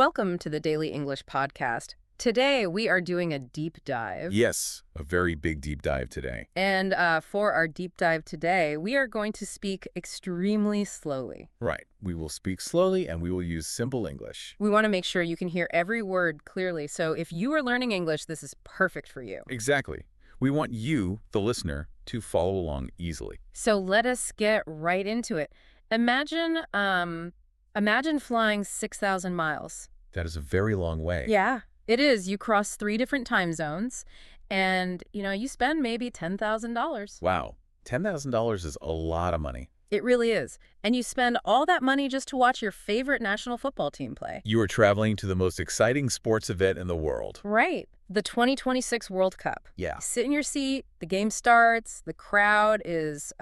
Welcome to the Daily English Podcast. Today, we are doing a deep dive. Yes, a very big deep dive today. And for our deep dive today, we are going to speak extremely slowly. Right. We will speak slowly and we will use simple English. We want to make sure you can hear every word clearly, so if you are learning English, this is perfect for you. Exactly. We want you, the listener, to follow along easily. So let us get right into it. Imagine flying 6,000 miles. That is a very long way. Yeah, it is. You cross 3 different time zones, and, you spend maybe $10,000. Wow. $10,000 is a lot of money. It really is. And you spend all that money just to watch your favorite national football team play. You are traveling to the most exciting sports event in the world. Right. The 2026 World Cup. Yeah. Sit in your seat, the game starts, the crowd is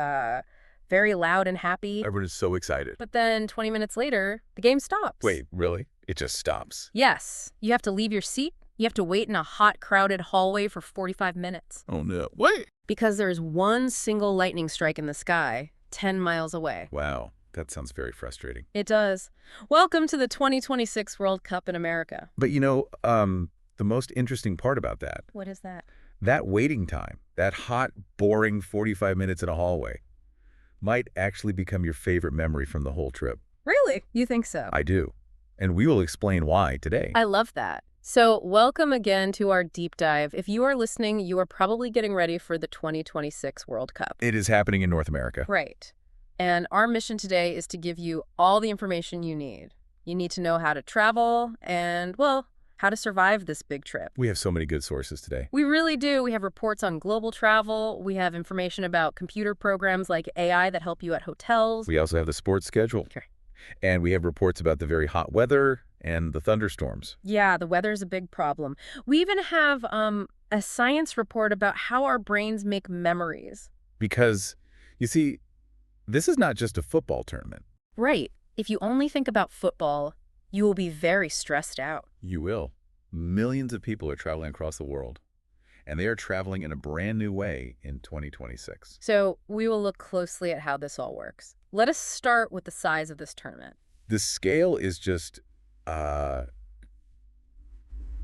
very loud and happy. Everyone is so excited. But then 20 minutes later, the game stops. Wait, really? It just stops? Yes. You have to leave your seat. You have to wait in a hot, crowded hallway for 45 minutes. Oh, no. Wait! Because there's one single lightning strike in the sky 10 miles away. Wow. That sounds very frustrating. It does. Welcome to the 2026 World Cup in America. But the most interesting part about that, What is that? that waiting time, that hot, boring 45 minutes in a hallway, might actually become your favorite memory from the whole trip. Really? You think so? I do. And we will explain why today. I love that. So welcome again to our deep dive. If you are listening, you are probably getting ready for the 2026 World Cup. It is happening in North America. Right. And our mission today is to give you all the information you need. You need to know how to travel and, well, how to survive this big trip. We have so many good sources today. We really do. We have reports on global travel. We have information about computer programs like AI that help you at hotels. We also have the sports schedule. Okay. And we have reports about the very hot weather and the thunderstorms. Yeah, the weather's a big problem. We even have a science report about how our brains make memories. Because, you see, this is not just a football tournament. Right. If you only think about football, you will be very stressed out. You will. Millions of people are traveling across the world, and they are traveling in a brand new way in 2026. So we will look closely at how this all works. Let us start with the size of this tournament. The scale is just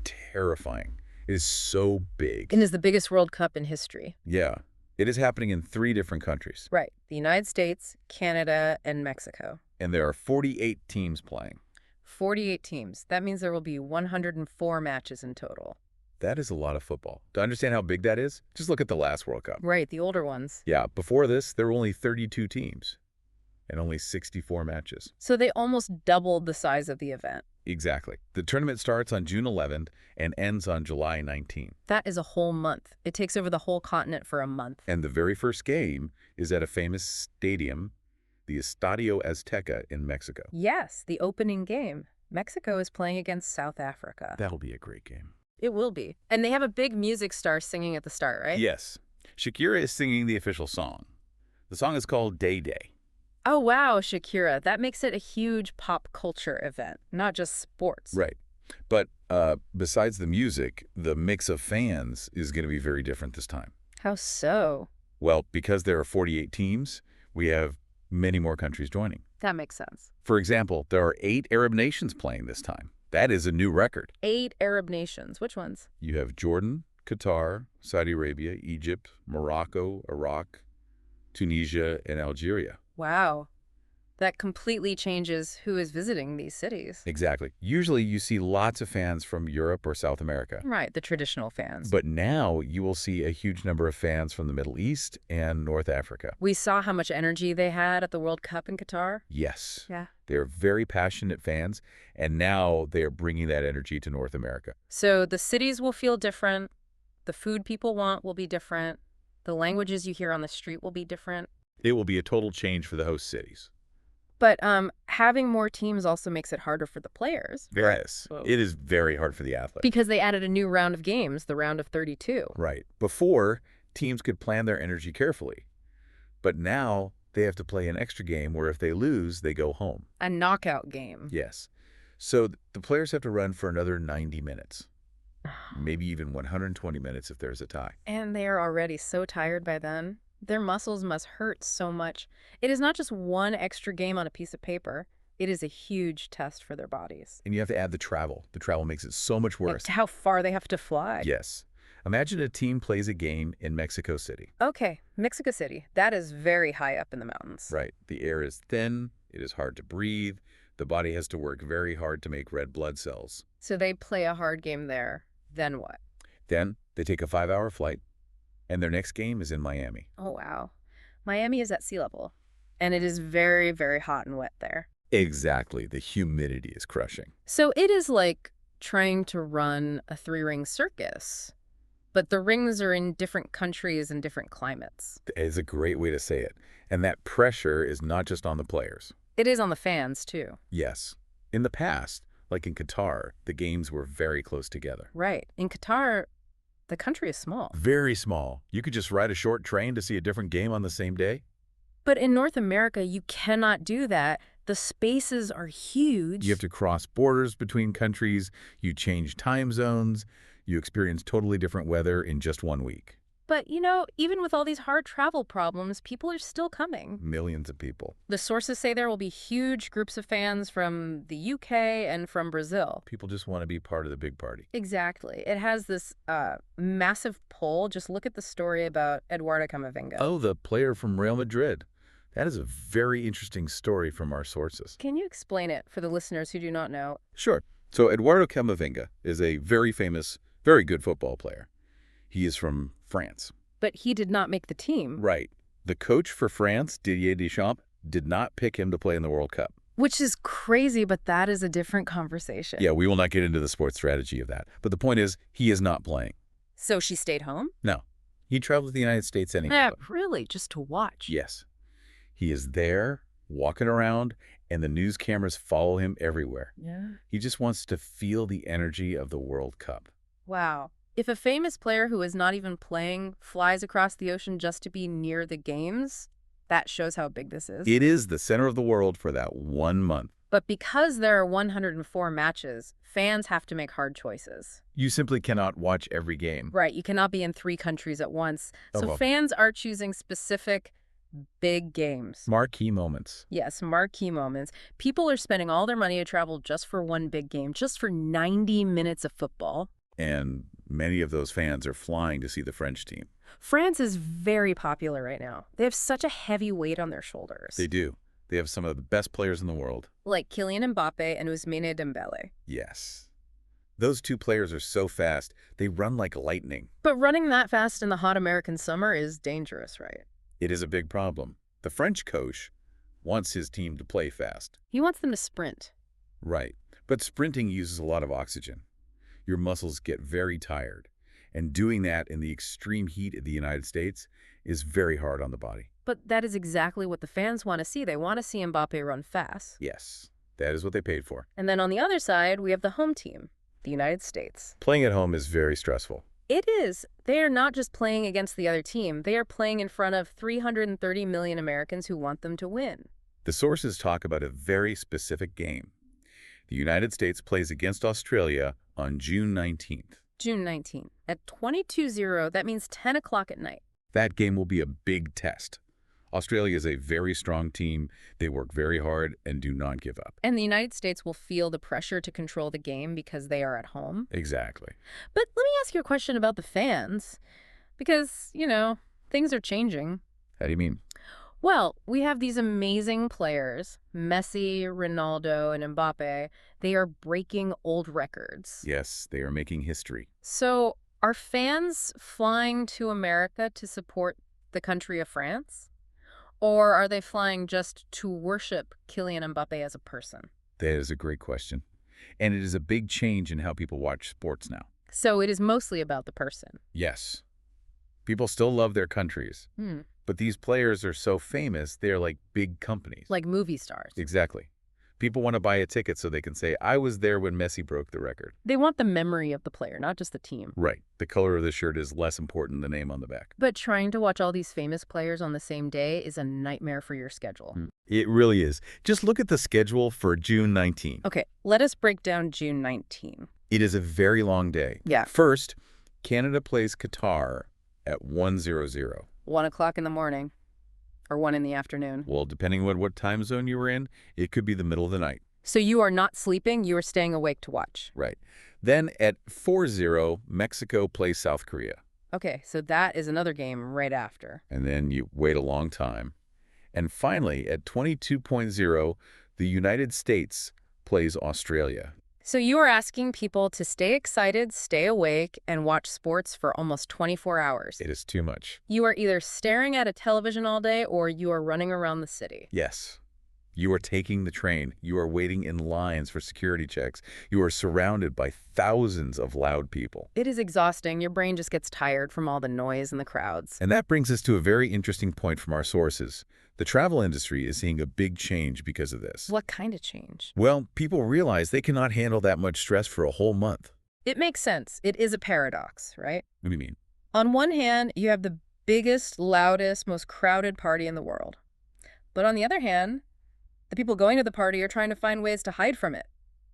terrifying. It is so big. It is the biggest World Cup in history. Yeah. It is happening in 3 different countries. Right. The United States, Canada, and Mexico. And there are 48 teams playing. 48 teams. That means there will be 104 matches in total. That is a lot of football. To understand how big that is, just look at the last World Cup. Right, the older ones. Yeah, before this, there were only 32 teams and only 64 matches. So they almost doubled the size of the event. Exactly. The tournament starts on June 11th and ends on July 19th. That is a whole month. It takes over the whole continent for a month. And the very first game is at a famous stadium, the Estadio Azteca in Mexico. Yes, the opening game. Mexico is playing against South Africa. That'll be a great game. It will be. And they have a big music star singing at the start, right? Yes. Shakira is singing the official song. The song is called Day Day. Oh, wow, Shakira. That makes it a huge pop culture event, not just sports. Right. But besides the music, the mix of fans is going to be very different this time. How so? Well, because there are 48 teams, we have many more countries joining. That makes sense. For example, there are 8 Arab nations playing this time. That is a new record. 8 Arab nations. Which ones? You have Jordan, Qatar, Saudi Arabia, Egypt, Morocco, Iraq, Tunisia, and Algeria. Wow. That completely changes who is visiting these cities. Exactly. Usually you see lots of fans from Europe or South America. Right, the traditional fans. But now you will see a huge number of fans from the Middle East and North Africa. We saw how much energy they had at the World Cup in Qatar. Yes. Yeah. They are very passionate fans, and now they are bringing that energy to North America. So the cities will feel different. The food people want will be different. The languages you hear on the street will be different. It will be a total change for the host cities. But having more teams also makes it harder for the players. Yes. Whoa. It is very hard for the athletes. Because they added a new round of games, the round of 32. Right. Before, teams could plan their energy carefully. But now they have to play an extra game where if they lose, they go home. A knockout game. Yes. So the players have to run for another 90 minutes. Maybe even 120 minutes if there's a tie. And they are already so tired by then. Their muscles must hurt so much. It is not just one extra game on a piece of paper. It is a huge test for their bodies. And you have to add the travel. The travel makes it so much Like worse. how far they have to fly. Yes. Imagine a team plays a game in Mexico City. Okay, Mexico City. That is very high up in the mountains. Right. The air is thin. It is hard to breathe. The body has to work very hard to make red blood cells. So they play a hard game there. Then what? Then they take a 5-hour flight, and their next game is in Miami. Oh, wow. Miami is at sea level, and it is very, very hot and wet there. Exactly. The humidity is crushing. So it is like trying to run a three-ring circus, but the rings are in different countries and different climates. It is a great way to say it. And that pressure is not just on the players. It is on the fans, too. Yes. In the past, like in Qatar, the games were very close together. Right. In Qatar, the country is small. Very small. You could just ride a short train to see a different game on the same day. But in North America, you cannot do that. The spaces are huge. You have to cross borders between countries. You change time zones. You experience totally different weather in just 1 week. But, you know, even with all these hard travel problems, people are still coming. Millions of people. The sources say there will be huge groups of fans from the UK and from Brazil. People just want to be part of the big party. Exactly. It has this massive pull. Just look at the story about Eduardo Camavinga. Oh, the player from Real Madrid. That is a very interesting story from our sources. Can you explain it for the listeners who do not know? Sure. So Eduardo Camavinga is a very famous, very good football player. He is from France. But he did not make the team. Right. The coach for France, Didier Deschamps, did not pick him to play in the World Cup. Which is crazy, but that is a different conversation. Yeah, we will not get into the sports strategy of that. But the point is, he is not playing. So she stayed home? No. He traveled to the United States anyway. Yeah, really? Just to watch? Yes. He is there, walking around, and the news cameras follow him everywhere. Yeah. He just wants to feel the energy of the World Cup. Wow. If a famous player who is not even playing flies across the ocean just to be near the games, that shows how big this is. It is the center of the world for that 1 month. But because there are 104 matches, fans have to make hard choices. You simply cannot watch every game. Right. You cannot be in 3 countries at once. Oh, So well. fans are choosing specific big games. Marquee moments. Yes, marquee moments. People are spending all their money to travel just for one big game, just for 90 minutes of football. And many of those fans are flying to see the French team. France is very popular right now. They have such a heavy weight on their shoulders. They do. They have some of the best players in the world. Like Kylian Mbappe and Ousmane Dembele. Yes. Those 2 players are so fast, they run like lightning. But running that fast in the hot American summer is dangerous, right? It is a big problem. The French coach wants his team to play fast. He wants them to sprint. Right. But sprinting uses a lot of oxygen. Your muscles get very tired. And doing that in the extreme heat of the United States is very hard on the body. But that is exactly what the fans want to see. They want to see Mbappe run fast. Yes, that is what they paid for. And then on the other side, we have the home team, the United States. Playing at home is very stressful. It is. They are not just playing against the other team. They are playing in front of 330 million Americans who want them to win. The sources talk about a very specific game. The United States plays against Australia on June 19th. June 19th. At 22:00, that means 10 o'clock at night. That game will be a big test. Australia is a very strong team. They work very hard and do not give up. And the United States will feel the pressure to control the game because they are at home. Exactly. But let me ask you a question about the fans. Because, you know, things are changing. How do you mean? Well, we have these amazing players, Messi, Ronaldo, and Mbappe. They are breaking old records. Yes, they are making history. So are fans flying to America to support the country of France? Or are they flying just to worship Kylian Mbappe as a person? That is a great question. And it is a big change in how people watch sports now. So it is mostly about the person. Yes. People still love their countries. But these players are so famous, they're like big companies. Like movie stars. Exactly. People want to buy a ticket so they can say, I was there when Messi broke the record. They want the memory of the player, not just the team. Right. The color of the shirt is less important than the name on the back. But trying to watch all these famous players on the same day is a nightmare for your schedule. It really is. Just look at the schedule for June 19. Okay, let us break down June 19. It is a very long day. Yeah. First, Canada plays Qatar at 1:00. 1 o'clock in the morning. or 1 in the afternoon. Well, depending on what time zone you were in, it could be the middle of the night. So you are not sleeping, you are staying awake to watch. Right. Then at 4:00, Mexico plays South Korea. Okay, so that is another game right after. And then you wait a long time. And finally, at 22:00, the United States plays Australia. So you are asking people to stay excited, stay awake, and watch sports for almost 24 hours. It is too much. You are either staring at a television all day or you are running around the city. Yes. You are taking the train. You are waiting in lines for security checks. You are surrounded by thousands of loud people. It is exhausting. Your brain just gets tired from all the noise and the crowds. And that brings us to a very interesting point from our sources. The travel industry is seeing a big change because of this. What kind of change? Well, people realize they cannot handle that much stress for a whole month. It makes sense. It is a paradox, right? What do you mean? On one hand, you have the biggest, loudest, most crowded party in the world. But on the other hand, the people going to the party are trying to find ways to hide from it.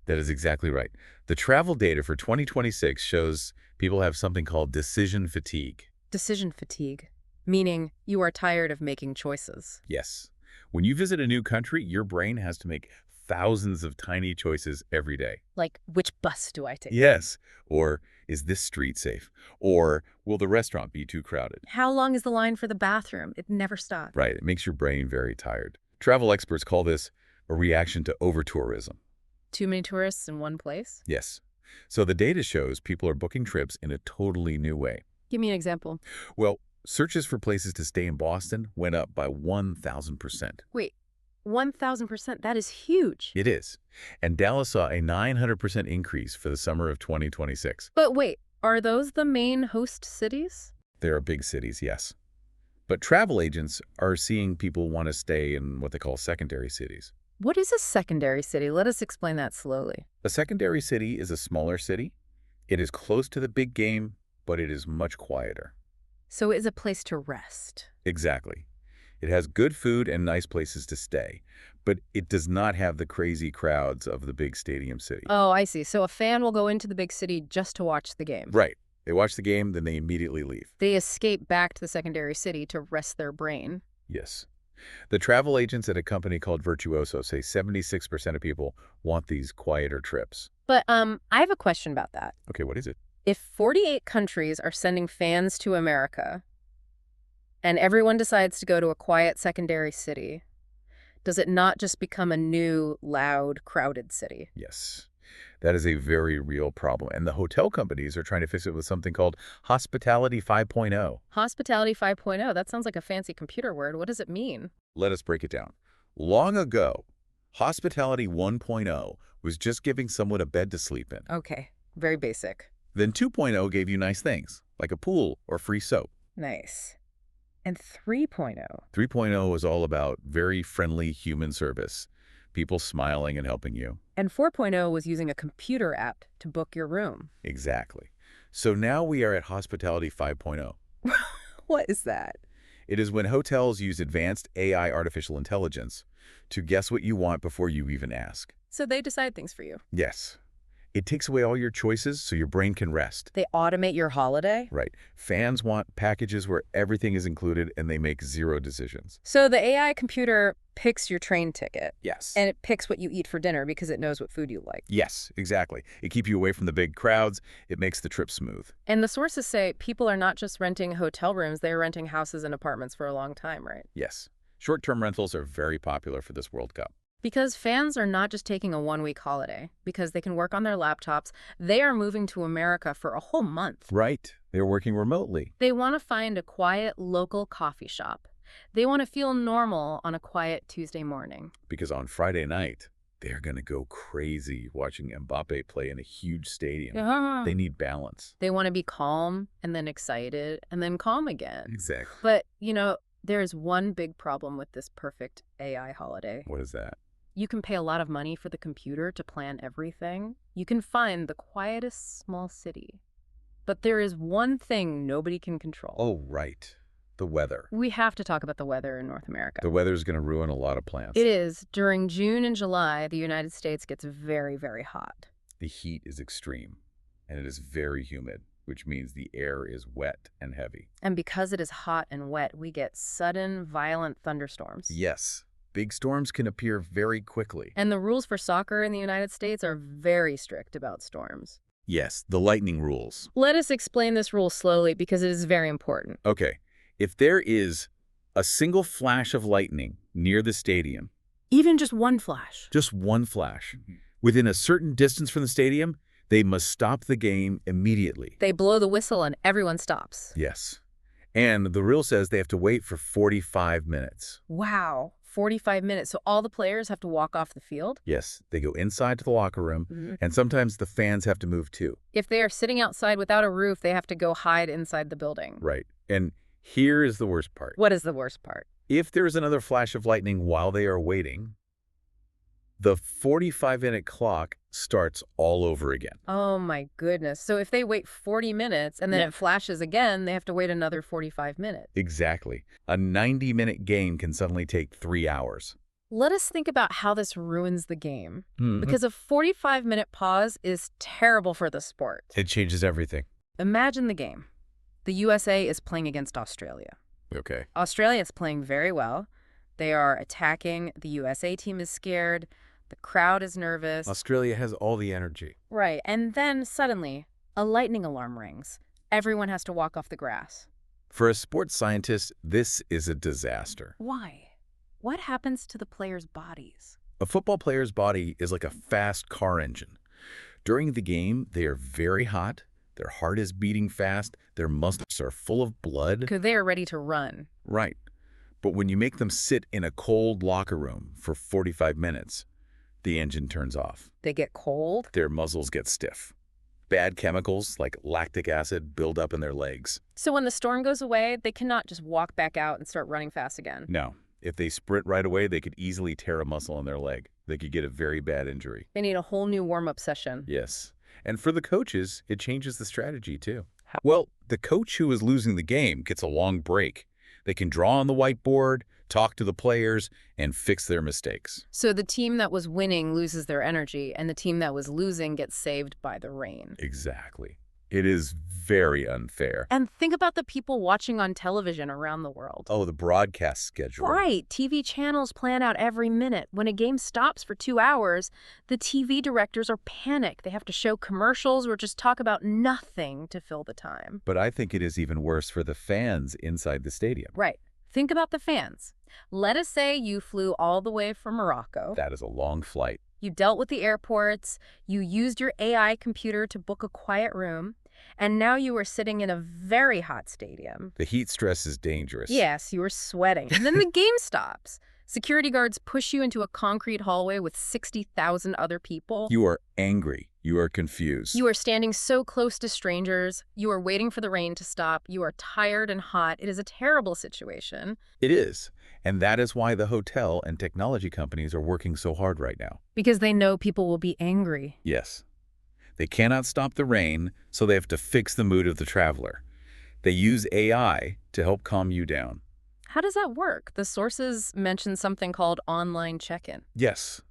That is exactly right. The travel data for 2026 shows people have something called decision fatigue. Decision fatigue, meaning you are tired of making choices. Yes. When you visit a new country, your brain has to make thousands of tiny choices every day. Like, which bus do I take? Yes. Or, is this street safe? Or, will the restaurant be too crowded? How long is the line for the bathroom? It never stops. Right. It makes your brain very tired. Travel experts call this a reaction to over-tourism. Too many tourists in one place? Yes. So the data shows people are booking trips in a totally new way. Give me an example. Well, searches for places to stay in Boston went up by 1,000%. Wait, 1,000%? That is huge. It is. And Dallas saw a 900% increase for the summer of 2026. But wait, are those the main host cities? There are big cities, yes. But travel agents are seeing people want to stay in what they call secondary cities. What is a secondary city? Let us explain that slowly. A secondary city is a smaller city. It is close to the big game, but it is much quieter. So it is a place to rest. Exactly. It has good food and nice places to stay, but it does not have the crazy crowds of the big stadium city. Oh, I see. So a fan will go into the big city just to watch the game. Right. They watch the game, then they immediately leave. They escape back to the secondary city to rest their brain. Yes. The travel agents at a company called Virtuoso say 76% of people want these quieter trips. But I have a question about that. Okay, what is it? If 48 countries are sending fans to America and everyone decides to go to a quiet secondary city, does it not just become a new, loud, crowded city? Yes. That is a very real problem. And the hotel companies are trying to fix it with something called Hospitality 5.0. Hospitality 5.0, that sounds like a fancy computer word. What does it mean? Let us break it down. Long ago, Hospitality 1.0 was just giving someone a bed to sleep in. Okay, very basic. Then 2.0 gave you nice things, like a pool or free soap. Nice. And 3.0? 3.0 was all about very friendly human service, people smiling and helping you. And 4.0 was using a computer app to book your room. Exactly. So now we are at Hospitality 5.0. What is that? It is when hotels use advanced AI artificial intelligence to guess what you want before you even ask. So they decide things for you. Yes. It takes away all your choices so your brain can rest. They automate your holiday? Right. Fans want packages where everything is included and they make zero decisions. So the AI computer picks your train ticket. Yes. And it picks what you eat for dinner because it knows what food you like. Yes, exactly. It keeps you away from the big crowds. It makes the trip smooth. And the sources say people are not just renting hotel rooms, they're renting houses and apartments for a long time, right? Yes. Short-term rentals are very popular for this World Cup. Because fans are not just taking a one-week holiday. Because they can work on their laptops, they are moving to America for a whole month. Right. They're working remotely. They want to find a quiet local coffee shop. They want to feel normal on a quiet Tuesday morning. Because on Friday night, they're going to go crazy watching Mbappe play in a huge stadium. Yeah. They need balance. They want to be calm and then excited and then calm again. Exactly. But, there is one big problem with this perfect AI holiday. What is that? You can pay a lot of money for the computer to plan everything. You can find the quietest small city. But there is one thing nobody can control. Oh, right. The weather. We have to talk about the weather in North America. The weather is going to ruin a lot of plans. It is. During June and July, the United States gets very, very hot. The heat is extreme, and it is very humid. which means the air is wet and heavy. And because it is hot and wet, we get sudden, violent thunderstorms. Yes, big storms can appear very quickly. And the rules for soccer in the United States are very strict about storms. Yes, the lightning rules. Let us explain this rule slowly because it is very important. Okay, if there is a single flash of lightning near the stadium, Even just one flash. just one flash, within a certain distance from the stadium, they must stop the game immediately. They blow the whistle and everyone stops. Yes. And the rule says they have to wait for 45 minutes. Wow, 45 minutes. So all the players have to walk off the field? Yes, they go inside to the locker room, and sometimes the fans have to move too. If they are sitting outside without a roof, they have to go hide inside the building. Right. And here is the worst part. What is the worst part? If there is another flash of lightning while they are waiting, the 45-minute clock starts all over again. Oh my goodness. So if they wait 40 minutes and then it flashes again, they have to wait another 45 minutes. Exactly. A 90-minute game can suddenly take 3 hours. Let us think about how this ruins the game. Mhm. Because a 45-minute pause is terrible for the sport. It changes everything. Imagine the game. The USA is playing against Australia. Okay. Australia is playing very well. They are attacking. The USA team is scared. The crowd is nervous. Australia has all the energy. Right. And then suddenly, a lightning alarm rings. Everyone has to walk off the grass. For a sports scientist, this is a disaster. Why? What happens to the players' bodies? A football player's body is like a fast car engine. During the game, they are very hot, their heart is beating fast, their muscles are full of blood. Because they are ready to run. Right. But when you make them sit in a cold locker room for 45 minutes, the engine turns off. They get cold. Their muscles get stiff. Bad chemicals like lactic acid build up in their legs. So when the storm goes away, they cannot just walk back out and start running fast again. No. If they sprint right away, they could easily tear a muscle in their leg. They could get a very bad injury. They need a whole new warm-up session. Yes. And for the coaches, it changes the strategy too. Well, the coach who is losing the game gets a long break. They can draw on the whiteboard, talk to the players, and fix their mistakes. So the team that was winning loses their energy, and the team that was losing gets saved by the rain. Exactly. It is very unfair. And think about the people watching on television around the world. Oh, the broadcast schedule. Right. TV channels plan out every minute. When a game stops for 2 hours, the TV directors are panicked. They have to show commercials or just talk about nothing to fill the time. But I think it is even worse for the fans inside the stadium. Right. Think about the fans. Let us say you flew all the way from Morocco. That is a long flight. You dealt with the airports. You used your AI computer to book a quiet room. And now you are sitting in a very hot stadium. The heat stress is dangerous. Yes, you are sweating. And then the game stops. Security guards push you into a concrete hallway with 60,000 other people. You are angry. You are confused. You are standing so close to strangers. You are waiting for the rain to stop. You are tired and hot. It is a terrible situation. It is. And that is why the hotel and technology companies are working so hard right now. Because they know people will be angry. Yes. They cannot stop the rain, so they have to fix the mood of the traveler. They use AI to help calm you down. How does that work? The sources mention something called online check-in. Yes.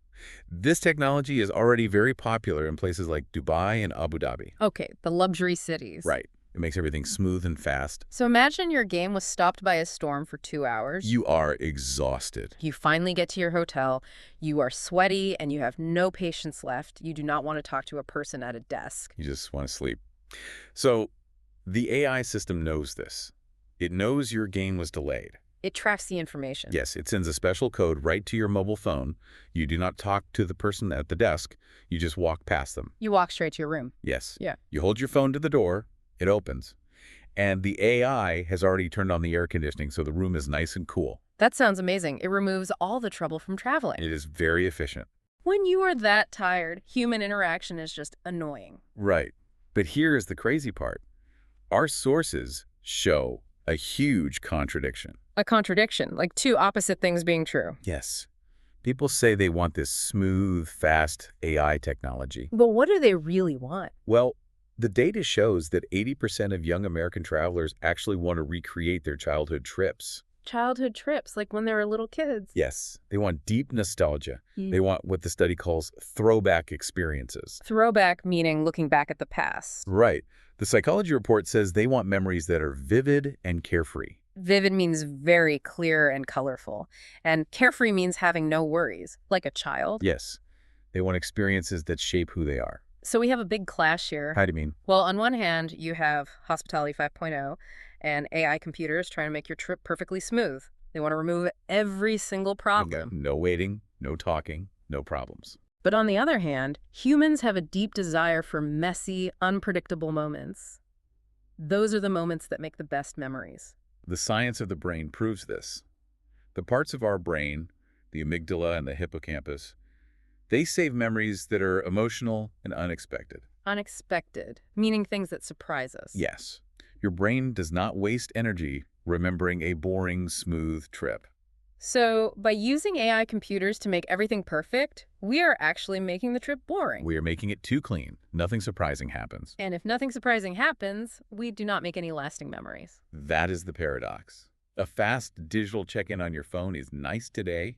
This technology is already very popular in places like Dubai and Abu Dhabi. Okay, the luxury cities. Right. It makes everything smooth and fast. So imagine your game was stopped by a storm for 2 hours. You are exhausted. You finally get to your hotel. You are sweaty and you have no patience left. You do not want to talk to a person at a desk. You just want to sleep. So the AI system knows this. It knows your game was delayed. It tracks the information. Yes, it sends a special code right to your mobile phone. You do not talk to the person at the desk. You just walk past them. You walk straight to your room. Yes. Yeah. You hold your phone to the door. It opens. And the AI has already turned on the air conditioning, so the room is nice and cool. That sounds amazing. It removes all the trouble from traveling. It is very efficient. When you are that tired, human interaction is just annoying. Right. But here is the crazy part. Our sources show a huge contradiction. A contradiction, like two opposite things being true. Yes. People say they want this smooth, fast AI technology. But what do they really want? Well, the data shows that 80% of young American travelers actually want to recreate their childhood trips. Childhood trips, like when they were little kids. Yes, they want deep nostalgia. They want what the study calls throwback experiences. Throwback meaning looking back at the past. Right. The psychology report says they want memories that are vivid and carefree. Vivid means very clear and colorful, and carefree means having no worries, like a child. Yes, they want experiences that shape who they are. So we have a big clash here. How do you mean? Well, on one hand, you have Hospitality 5.0 and AI computers trying to make your trip perfectly smooth. They want to remove every single problem. No waiting, no talking, no problems. But on the other hand, humans have a deep desire for messy, unpredictable moments. Those are the moments that make the best memories. The science of the brain proves this. The parts of our brain, the amygdala and the hippocampus, they save memories that are emotional and unexpected. Unexpected, meaning things that surprise us. Yes, your brain does not waste energy remembering a boring, smooth trip. So, by using AI computers to make everything perfect, we are actually making the trip boring. We are making it too clean. Nothing surprising happens. And if nothing surprising happens, we do not make any lasting memories. That is the paradox. A fast digital check-in on your phone is nice today,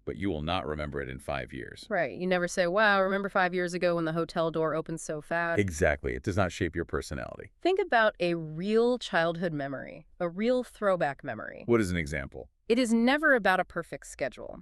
but you will not remember it in 5 years. Right. You never say, wow, remember 5 years ago when the hotel door opened so fast? Exactly. It does not shape your personality. Think about a real childhood memory, a real throwback memory. What is an example? It is never about a perfect schedule.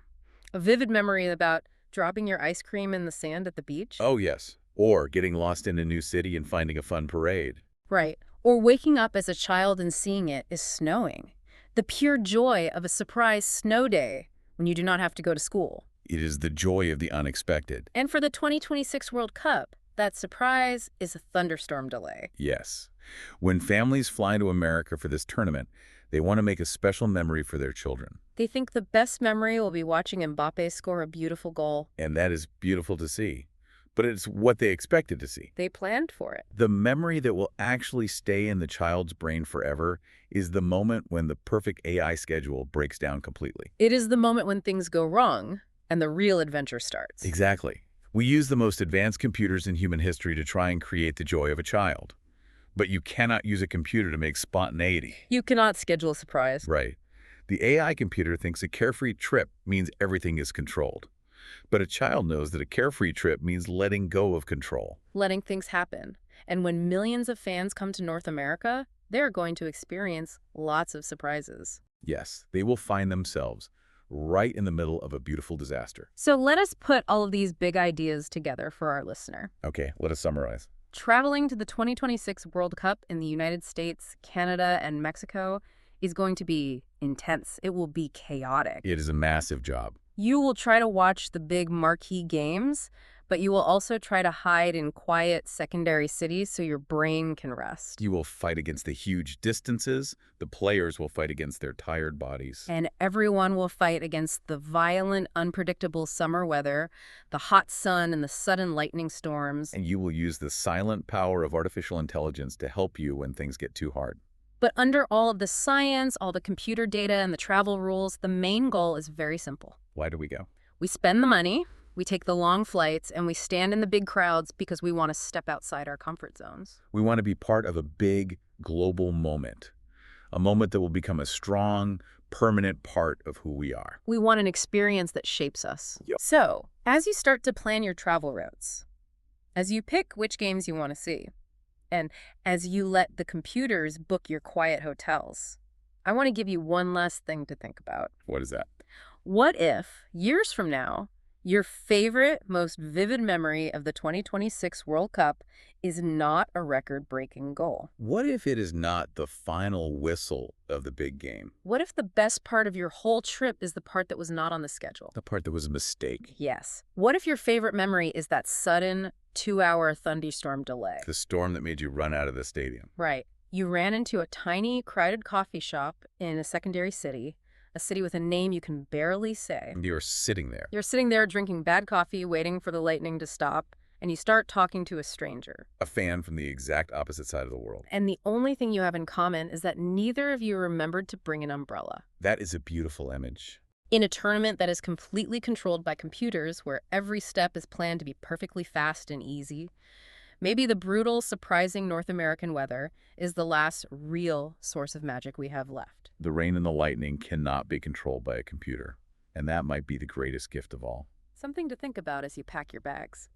A vivid memory about dropping your ice cream in the sand at the beach. Oh, yes. Or getting lost in a new city and finding a fun parade. Right. Or waking up as a child and seeing it is snowing. The pure joy of a surprise snow day when you do not have to go to school. It is the joy of the unexpected. And for the 2026 World Cup, that surprise is a thunderstorm delay. Yes. When families fly to America for this tournament, they want to make a special memory for their children. They think the best memory will be watching Mbappe score a beautiful goal. And that is beautiful to see. But it's what they expected to see. They planned for it. The memory that will actually stay in the child's brain forever is the moment when the perfect AI schedule breaks down completely. It is the moment when things go wrong and the real adventure starts. Exactly. We use the most advanced computers in human history to try and create the joy of a child. But you cannot use a computer to make spontaneity. You cannot schedule a surprise. Right. The AI computer thinks a carefree trip means everything is controlled. But a child knows that a carefree trip means letting go of control. Letting things happen. And when millions of fans come to North America, they're going to experience lots of surprises. Yes, they will find themselves right in the middle of a beautiful disaster. So let us put all of these big ideas together for our listener. Okay, let us summarize. Traveling to the 2026 World Cup in the United States, Canada, and Mexico is going to be intense. It will be chaotic. It is a massive job. You will try to watch the big marquee games, but you will also try to hide in quiet secondary cities so your brain can rest. You will fight against the huge distances. The players will fight against their tired bodies. And everyone will fight against the violent, unpredictable summer weather, the hot sun and the sudden lightning storms. And you will use the silent power of artificial intelligence to help you when things get too hard. But under all of the science, all the computer data, and the travel rules, the main goal is very simple. Why do we go? We spend the money, we take the long flights, and we stand in the big crowds because we want to step outside our comfort zones. We want to be part of a big global moment, a moment that will become a strong, permanent part of who we are. We want an experience that shapes us. Yep. So, as you start to plan your travel routes, as you pick which games you want to see, and as you let the computers book your quiet hotels, I want to give you one last thing to think about. What is that? What if, years from now, your favorite, most vivid memory of the 2026 World Cup is not a record-breaking goal? What if it is not the final whistle of the big game? What if the best part of your whole trip is the part that was not on the schedule? The part that was a mistake. Yes. What if your favorite memory is that sudden 2-hour thunderstorm delay? The storm that made you run out of the stadium. Right. You ran into a tiny, crowded coffee shop in a secondary city, a city with a name you can barely say. And you're sitting there. You're sitting there drinking bad coffee, waiting for the lightning to stop, and you start talking to a stranger. A fan from the exact opposite side of the world. And the only thing you have in common is that neither of you remembered to bring an umbrella. That is a beautiful image. In a tournament that is completely controlled by computers, where every step is planned to be perfectly fast and easy, maybe the brutal, surprising North American weather is the last real source of magic we have left. The rain and the lightning cannot be controlled by a computer, and that might be the greatest gift of all. Something to think about as you pack your bags.